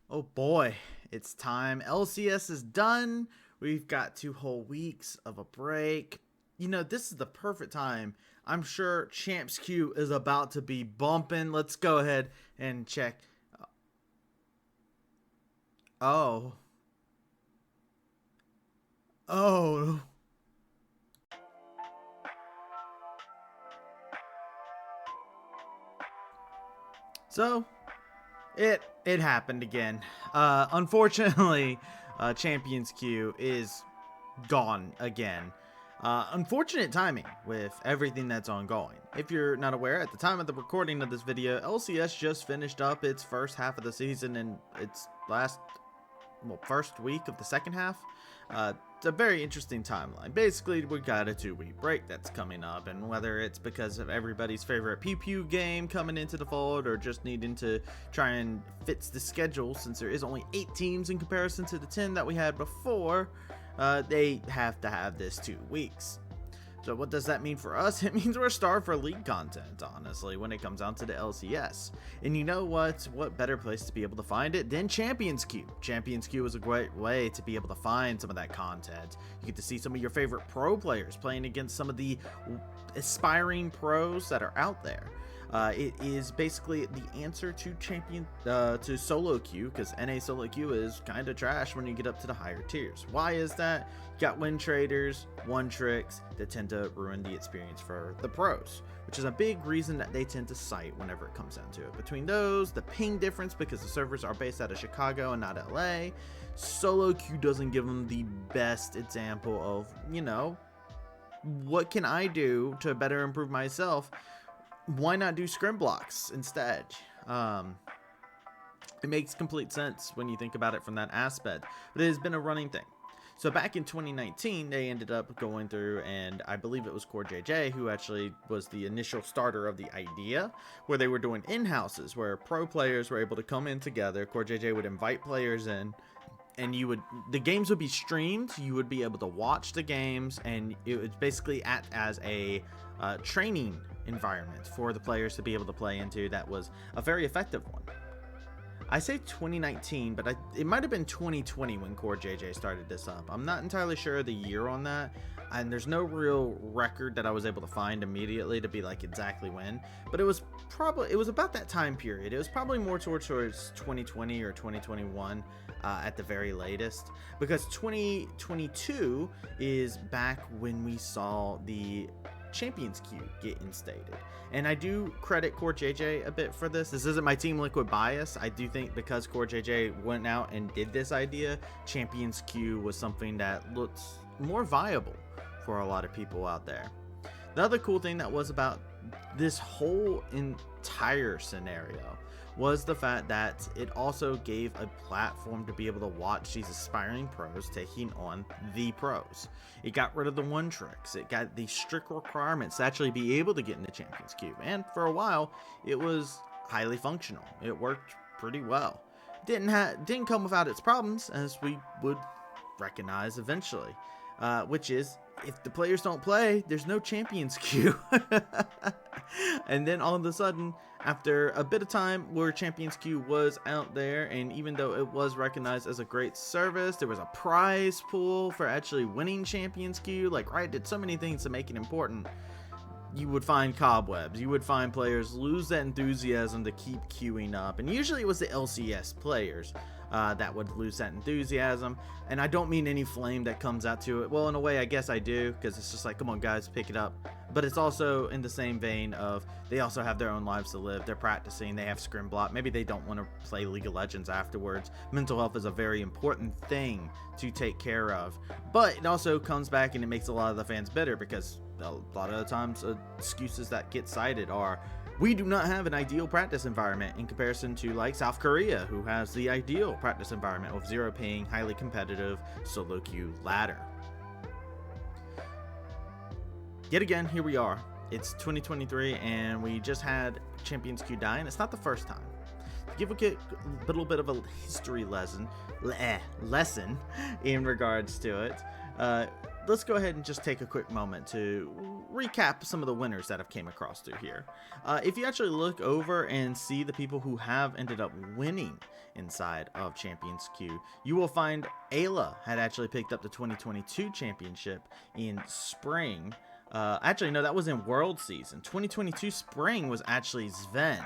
Oh boy, it's time. LCS is done. We've got 2 whole weeks of a break. This is the perfect time. I'm sure Champs Q is about to be bumping. Let's go ahead and check. Oh. Oh. So, it happened again. Unfortunately, Champions Q is gone again. Unfortunate timing with everything that's ongoing. If you're not aware, at the time of the recording of this video, LCS just finished up its first half of the season and its first week of the second half. It's a very interesting timeline. Basically, we got a 2-week break that's coming up, and whether it's because of everybody's favorite pew pew game coming into the fold or just needing to try and fix the schedule since there is only 8 teams in comparison to the 10 that we had before, they have to have this 2 weeks. So what does that mean for us? It means we're starved for league content, honestly, when it comes down to the LCS. And you know what? What better place to be able to find it than Champions Queue? Champions Queue is a great way to be able to find some of that content. You get to see some of your favorite pro players playing against some of the aspiring pros that are out there. It is basically the answer to solo queue, because NA solo queue is kind of trash when you get up to the higher tiers. Why is that? You got win traders, one tricks that tend to ruin the experience for the pros, which is a big reason that they tend to cite whenever it comes down to it. Between those, the ping difference, because the servers are based out of Chicago and not LA, solo queue doesn't give them the best example of, what can I do to better improve myself? Why not do scrim blocks instead? It makes complete sense when you think about it from that aspect, but it has been a running thing. So back in 2019, they ended up going through, and I believe it was Core JJ who actually was the initial starter of the idea, where they were doing in-houses, where pro players were able to come in together. Core JJ would invite players in, and the games would be streamed. You would be able to watch the games, and it would basically act as a training environment for the players to be able to play into. That was a very effective one. I say 2019, but it might have been 2020 when Core JJ started this up. I'm not entirely sure of the year on that, and there's no real record that I was able to find immediately to be like exactly when, but it was about that time period. It was probably more towards 2020 or 2021 at the very latest, because 2022 is back when we saw the Champions Queue get instated. And I do credit Core JJ a bit for this. This isn't my Team Liquid bias. I do think because Core JJ went out and did this idea, Champions Queue was something that looked more viable for a lot of people out there. The other cool thing that was about this whole entire scenario was the fact that it also gave a platform to be able to watch these aspiring pros taking on the pros. It got rid of the one tricks. It got the strict requirements to actually be able to get into Champions Queue. And for a while, it was highly functional. It worked pretty well. Didn't come without its problems, as we would recognize eventually, which is, if the players don't play, there's no Champions Queue. And then all of a sudden, after a bit of time where Champions Queue was out there, and even though it was recognized as a great service, there was a prize pool for actually winning Champions Queue. Like, Riot did so many things to make it important. You would find cobwebs. You would find players lose that enthusiasm to keep queuing up, and usually it was the LCS players that would lose that enthusiasm. And I don't mean any flame that comes out to it. Well, in a way, I guess I do, because it's just like, come on guys, pick it up. But it's also in the same vein of, they also have their own lives to live. They're practicing, they have scrim block, maybe they don't want to play League of Legends afterwards. Mental health is a very important thing to take care of, but it also comes back and it makes a lot of the fans bitter, because a lot of the times excuses that get cited are, we do not have an ideal practice environment in comparison to like South Korea, who has the ideal practice environment with zero ping, highly competitive solo queue ladder. Yet again, here we are. It's 2023 and we just had Champions Queue die, and it's not the first time. To give a little bit of a history lesson in regards to it, let's go ahead and just take a quick moment to recap some of the winners that I've came across through here. If you actually look over and see the people who have ended up winning inside of Champions Queue. You will find Ayla had actually picked up the 2022 championship in spring. Actually, no, that was in World Season. 2022 spring was actually Sven.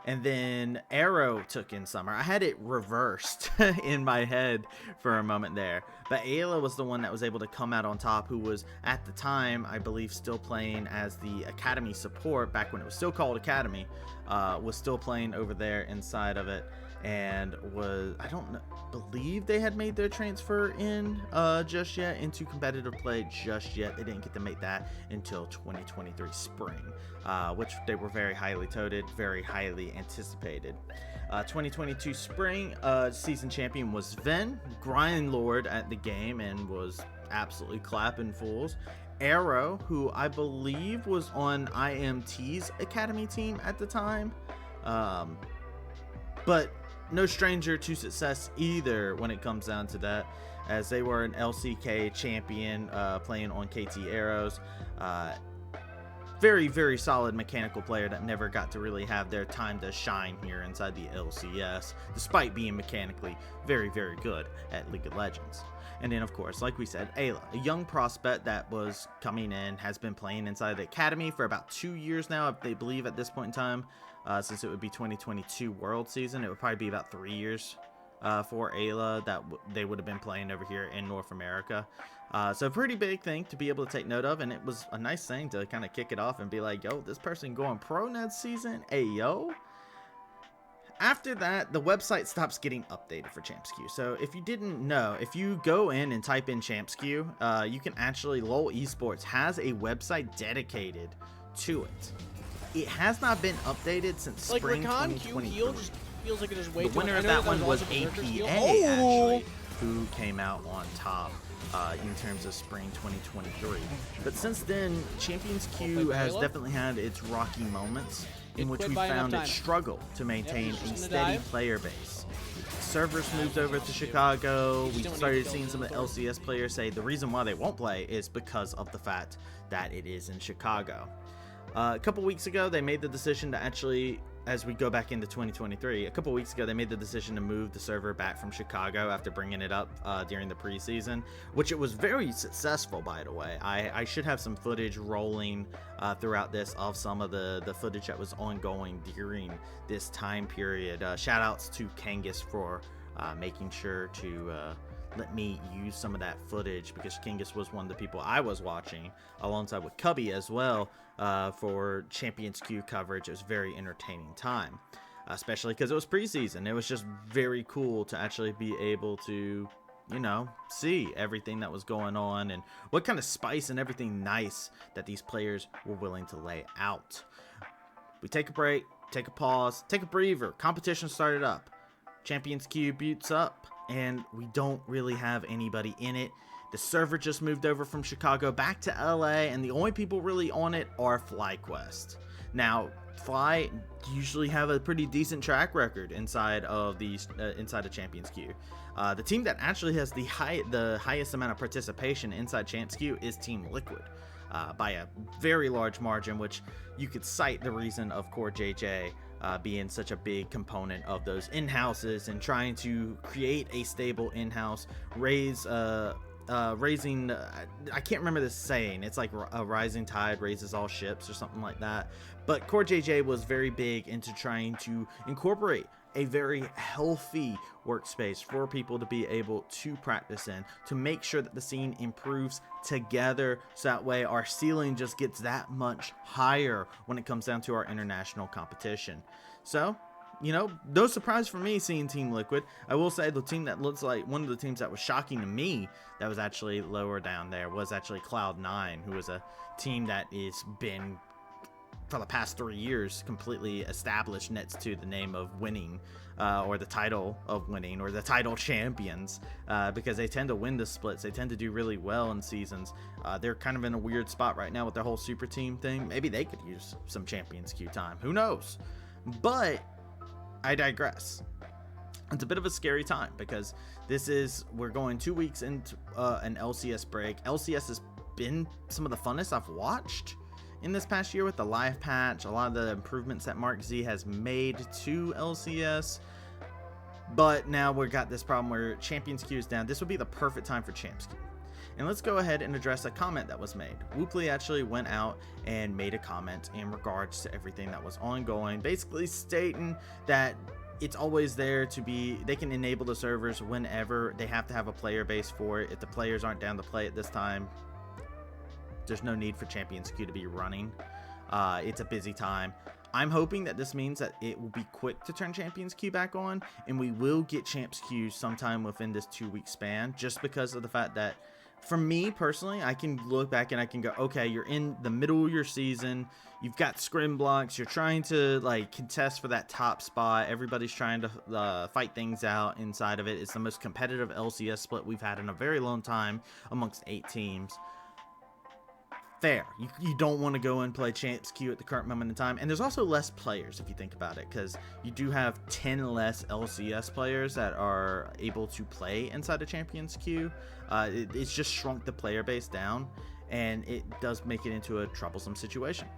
And then Arrow took in summer. I had it reversed in my head for a moment there. But Ayla was the one that was able to come out on top, who was at the time, I believe, still playing as the Academy support back when it was still called Academy, was still playing over there inside of it. And was, I don't know, believe they had made their transfer in just yet into competitive play just yet. They didn't get to make that until 2023 spring, which they were very highly touted, very highly anticipated. 2022 spring season champion was Ven, grind lord at the game, and was absolutely clapping fools. Arrow, who I believe was on IMT's Academy team at the time, but no stranger to success either when it comes down to that, as they were an LCK champion playing on KT Arrows. Very, very solid mechanical player that never got to really have their time to shine here inside the LCS, despite being mechanically very, very good at League of Legends. And then, of course, like we said, Ayla, a young prospect that was coming in, has been playing inside the Academy for about 2 years now, if they believe at this point in time. Since it would be 2022 World Season, it would probably be about 3 years for Ayla that they would have been playing over here in North America. So a pretty big thing to be able to take note of, and it was a nice thing to kind of kick it off and be like, yo, this person going pro next season, ayo. After that, the website stops getting updated for Champs Queue. So if you didn't know, if you go in and type in Champs Queue, you can actually, LoL Esports has a website dedicated to it. It has not been updated since spring 2023. Just feels like it is way the too winner much. of that one was APA, actually, who came out on top in terms of spring 2023. But since then, Champions Queue has definitely had its rocky moments in which we found it struggle to maintain a steady player base. Servers moved over to Chicago. We started seeing some of the LCS players say the reason why they won't play is because of the fact that it is in Chicago. A couple weeks ago, they made the decision to actually, as we go back into 2023, a couple weeks ago, they made the decision to move the server back from Chicago after bringing it up during the preseason, which it was very successful, by the way. I should have some footage rolling throughout this of some of the footage that was ongoing during this time period. Shout outs to Kangas for making sure to let me use some of that footage, because Kangas was one of the people I was watching alongside with Cubby as well for Champions Queue coverage. It was a very entertaining time, especially because it was preseason. It was just very cool to actually be able to, you know, see everything that was going on and what kind of spice and everything nice that these players were willing to lay out. We take a break, take a pause, take a breather. Competition started up. Champions Queue boots up, and we don't really have anybody in it. The server just moved over from Chicago back to LA, and the only people really on it are FlyQuest. Now, Fly usually have a pretty decent track record inside of these inside of Champions Queue. The team that actually has the highest amount of participation inside Champs Queue is Team Liquid, by a very large margin, which you could cite the reason of Core JJ being such a big component of those in-houses and trying to create a stable in-house, raising, I can't remember the saying, it's like a rising tide raises all ships or something like that. But Core JJ was very big into trying to incorporate a very healthy workspace for people to be able to practice in, to make sure that the scene improves together, so that way our ceiling just gets that much higher when it comes down to our international competition. So, you know, no surprise for me seeing Team Liquid. I will say the team that looks like one of the teams that was shocking to me that was actually lower down there was actually Cloud9, who was a team that has been for the past 3 years completely established next to the name of winning, or the title of winning, or the title champions, because they tend to win the splits. They tend to do really well in seasons. They're kind of in a weird spot right now with their whole super team thing. Maybe they could use some Champions Queue time, who knows? But I digress. It's a bit of a scary time, because we're going 2 weeks into an LCS break. LCS has been some of the funnest I've watched in this past year with the live patch, a lot of the improvements that Mark Z has made to LCS. But now we've got this problem where Champions Queue is down. This would be the perfect time for Champs Queue. And let's go ahead and address a comment that was made. Whooply actually went out and made a comment in regards to everything that was ongoing, basically stating that it's always there to be, they can enable the servers whenever they have to have a player base for it. If the players aren't down to play at this time, there's no need for Champions Queue to be running. It's a busy time. I'm hoping that this means that it will be quick to turn Champions Queue back on, and we will get Champs Queue sometime within this 2-week span, just because of the fact that, for me personally, I can look back and I can go, okay, you're in the middle of your season, you've got scrim blocks, you're trying to like contest for that top spot, everybody's trying to fight things out inside of it. It's the most competitive LCS split we've had in a very long time amongst 8 teams. Fair. You don't want to go and play Champs Queue at the current moment in time. And there's also less players if you think about it, because you do have 10 less LCS players that are able to play inside of Champions Queue. It's just shrunk the player base down, and it does make it into a troublesome situation.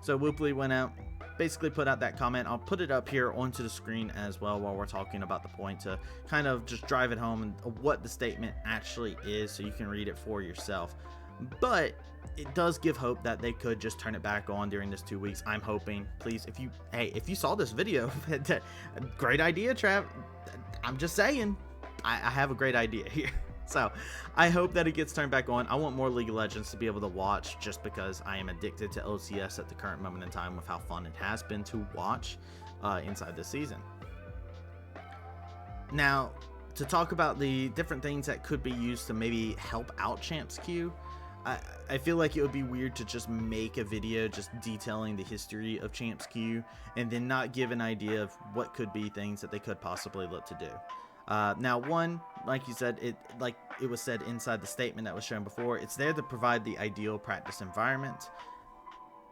So Whooply went out, basically put out that comment. I'll put it up here onto the screen as well while we're talking about the point, to kind of just drive it home and what the statement actually is, so you can read it for yourself. But it does give hope that they could just turn it back on during this 2 weeks. I'm hoping. Please, if you saw this video, great idea, Trav. I'm just saying, I have a great idea here. So I hope that it gets turned back on. I want more League of Legends to be able to watch, just because I am addicted to LCS at the current moment in time with how fun it has been to watch inside this season. Now, to talk about the different things that could be used to maybe help out Champs Queue, I feel like it would be weird to just make a video just detailing the history of Champs Queue and then not give an idea of what could be things that they could possibly look to do. Now, one, like you said, like it was said inside the statement that was shown before, it's there to provide the ideal practice environment.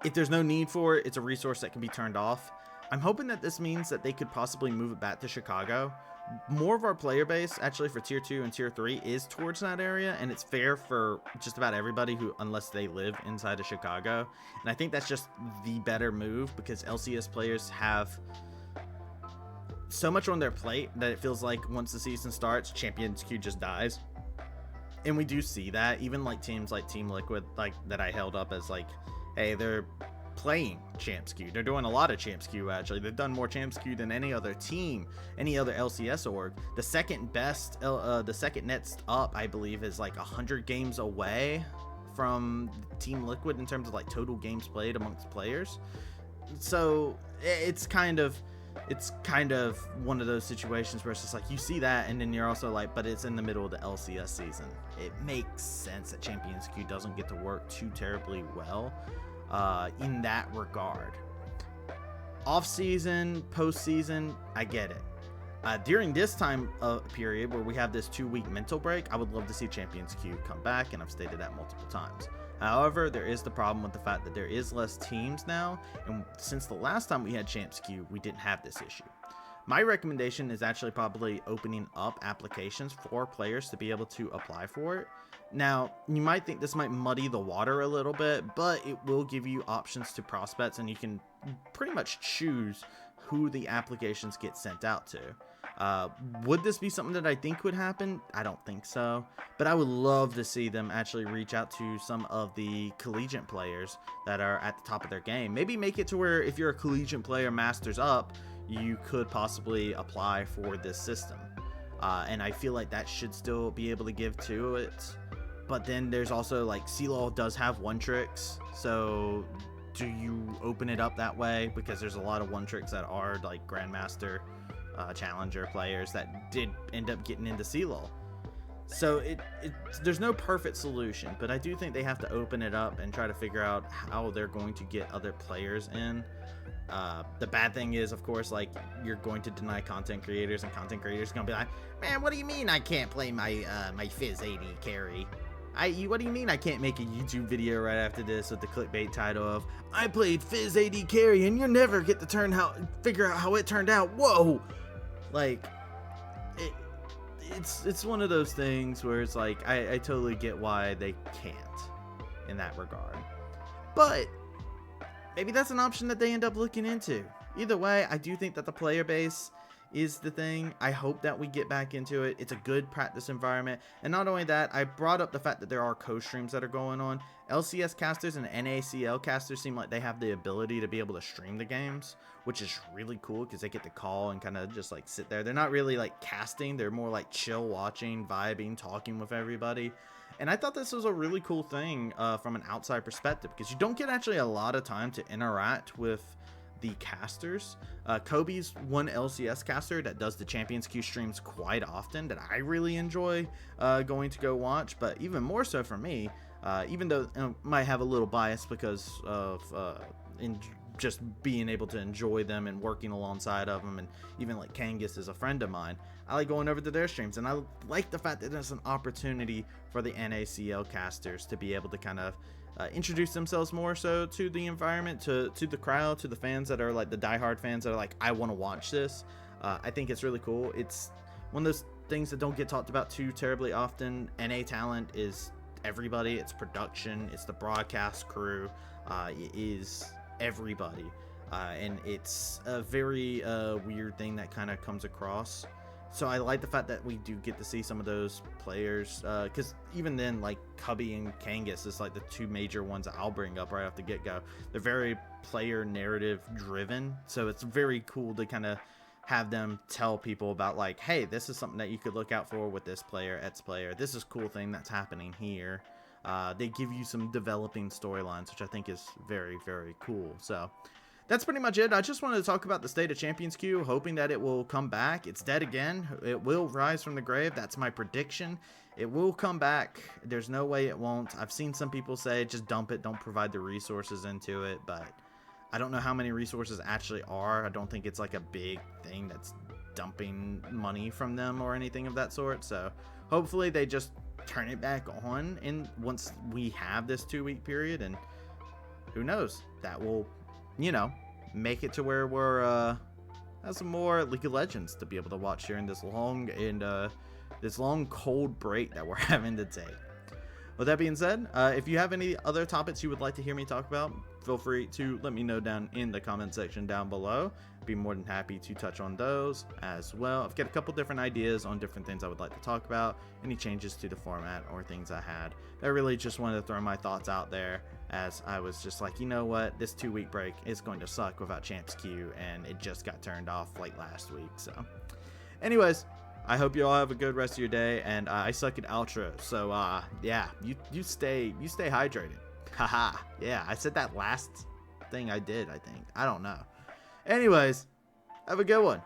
If there's no need for it, it's a resource that can be turned off. I'm hoping that this means that they could possibly move it back to Chicago. More of our player base, actually, for tier 2 and tier 3 is towards that area, and it's fair for just about everybody who, unless they live inside of Chicago. And I think that's just the better move, because LCS players have so much on their plate that it feels like once the season starts, Champions Queue just dies. And we do see that, even like teams like Team Liquid, like that I held up as like, hey, they're playing Champs Queue. They're doing a lot of Champs Queue, actually. They've done more Champs Queue than any other team, any other LCS org. The second best, the second next up, I believe, is like 100 games away from Team Liquid in terms of like total games played amongst players. So it's kind of one of those situations where it's just like you see that, and then you're also like, but it's in the middle of the LCS season. It makes sense that Champions Queue doesn't get to work too terribly well in that regard. Off season, postseason, I get it. During this time period where we have this 2-week mental break, I would love to see Champions Queue come back, and I've stated that multiple times. However, there is the problem with the fact that there is less teams now, and since the last time we had Champs Queue, we didn't have this issue. My recommendation is actually probably opening up applications for players to be able to apply for it. Now, you might think this might muddy the water a little bit, but it will give you options to prospects, and you can pretty much choose who the applications get sent out to. Would this be something that I think would happen? I don't think so, but I would love to see them actually reach out to some of the collegiate players that are at the top of their game. Maybe make it to where if you're a collegiate player masters up, you could possibly apply for this system. And I feel like that should still be able to give to it. But then there's also like CLOL does have one tricks, so do you open it up that way? Because there's a lot of one tricks that are like Grandmaster Challenger players that did end up getting into CLOL. So there's no perfect solution, but I do think they have to open it up and try to figure out how they're going to get other players in. The bad thing is, of course, like you're going to deny content creators, and content creators are gonna be like, man, what do you mean I can't play my my Fizz AD carry? What do you mean I can't make a YouTube video right after this with the clickbait title of I played Fizz AD carry and you never get to figure out how it turned out? Whoa! Like, it's one of those things where it's like I totally get why they can't in that regard, but maybe that's an option that they end up looking into. Either way, I do think that the player base is the thing. I hope that we get back into it. It's a good practice environment. And not only that, I brought up the fact that there are co-streams that are going on. LCS casters and NACL casters seem like they have the ability to be able to stream the games, which is really cool because they get to call and kind of just like sit there. They're not really like casting. They're more like chill watching, vibing, talking with everybody. And I thought this was a really cool thing from an outside perspective, because you don't get actually a lot of time to interact with the casters. Kobe's one LCS caster that does the Champions Queue streams quite often that I really enjoy going to go watch. But even more so for me, even though I might have a little bias because of just being able to enjoy them and working alongside of them, and even like Kangas is a friend of mine, I like going over to their streams, and I like the fact that there's an opportunity for the NACL casters to be able to kind of introduce themselves more so to the environment, to the crowd, to the fans that are like the diehard fans that are like, I want to watch this. I think it's really cool. It's one of those things that don't get talked about too terribly often. NA talent is everybody. It's production. It's the broadcast crew. It is everybody. And it's a very weird thing that kind of comes across. So I like the fact that we do get to see some of those players, because even then, like Cubby and Kangas is like the two major ones that I'll bring up right off the get-go. They're very player narrative driven, so it's very cool to kind of have them tell people about like, hey, this is something that you could look out for with this player, X player. This is a cool thing that's happening here. They give you some developing storylines, which I think is very, very cool. So that's pretty much it. I just wanted to talk about the state of Champions Queue, hoping that it will come back. It's dead again. It will rise from the grave. That's my prediction. It will come back. There's no way it won't. I've seen some people say just dump it, don't provide the resources into it, but I don't know how many resources actually are. I don't think it's like a big thing that's dumping money from them or anything of that sort. So hopefully they just turn it back on and once we have this 2-week period, and who knows, that will, you know, make it to where we're have some more League of Legends to be able to watch during this long and this long cold break that we're having to take. With that being said, if you have any other topics you would like to hear me talk about, feel free to let me know down in the comment section down below. Be more than happy to touch on those as well. I've got a couple different ideas on different things I would like to talk about, any changes to the format or things I had. I really just wanted to throw my thoughts out there, as I was just like, you know what, this 2-week break is going to suck without Champs Queue, and it just got turned off like last week. So anyways, I hope you all have a good rest of your day, and I suck at outro, so yeah, you stay hydrated. Haha. Yeah, I said that last thing I did, I think. I don't know. Anyways, have a good one.